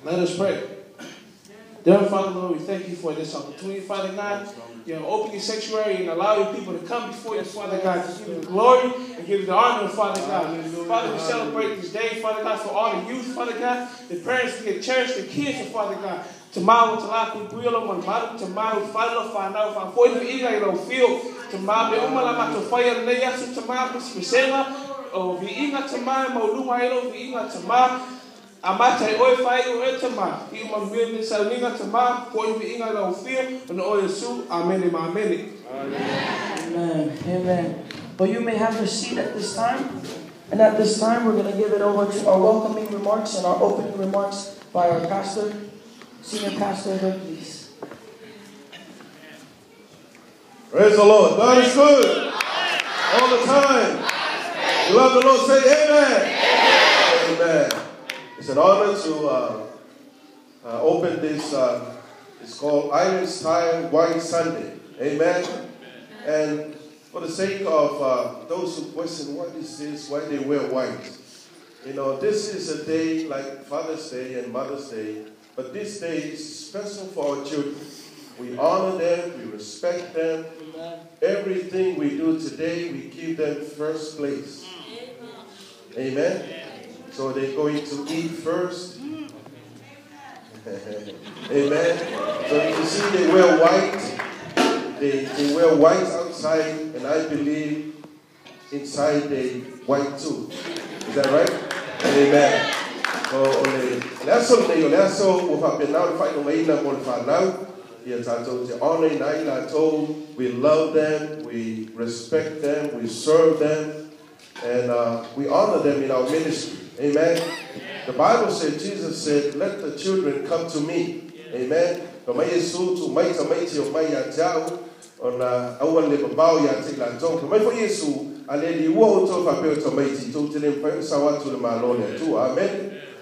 Let us pray. Dear Father, Lord, we thank you for this opportunity, Father God. Open your sanctuary and allow your people to come before you, Father God, to give you the glory and give you the honor, Father God. Father, we celebrate this day, Father God, for all the youth, Father God, the parents who get cherished, the kids, Father God. Tomorrow, tomorrow, tomorrow, tomorrow, Father, Father, for you, you don't feel. Tomorrow, umala to fire, leyasu, tomorrow, spesela, o viinga tomorrow, mauluma ilo, viinga tomorrow. Amata oi fai o tama I uma mene salinga tama ko I inga la ofia no o Yesu amen amen. Amen. Amen. Well, you may have a seat at this time. And at this time, we're going to give it over to our welcoming remarks and our opening remarks by our pastor, senior pastor, please. Praise the Lord. God is good all the time. You love the Lord, say amen. Amen. It's an honor to open this. It's called Island Style White Sunday. Amen. And for the sake of those who question what is this, why they wear white, this is a day like Father's Day and Mother's Day, but this day is special for our children. We honor them, we respect them. Everything we do today, we give them first place. Amen. So they're going to eat first. Amen. So you see they wear white. They wear white outside, and I believe inside they white too. Is that right? Amen. So let's we love them, we respect them, we serve them, and we honor them in our ministry. Amen. The Bible said, Jesus said, let the children come to me. Amen. Amen.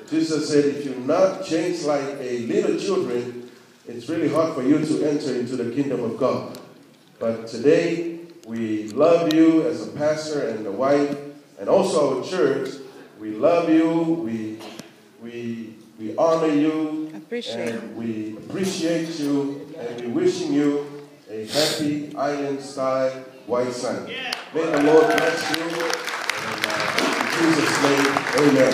Jesus said, if you're not changed like a little children, it's really hard for you to enter into the kingdom of God. But today, we love you as a pastor and a wife, and also our church. We love you, we honor you, and we appreciate you, and we wishing you a happy island-style white Sunday. May the Lord bless you, and in Jesus' name, amen.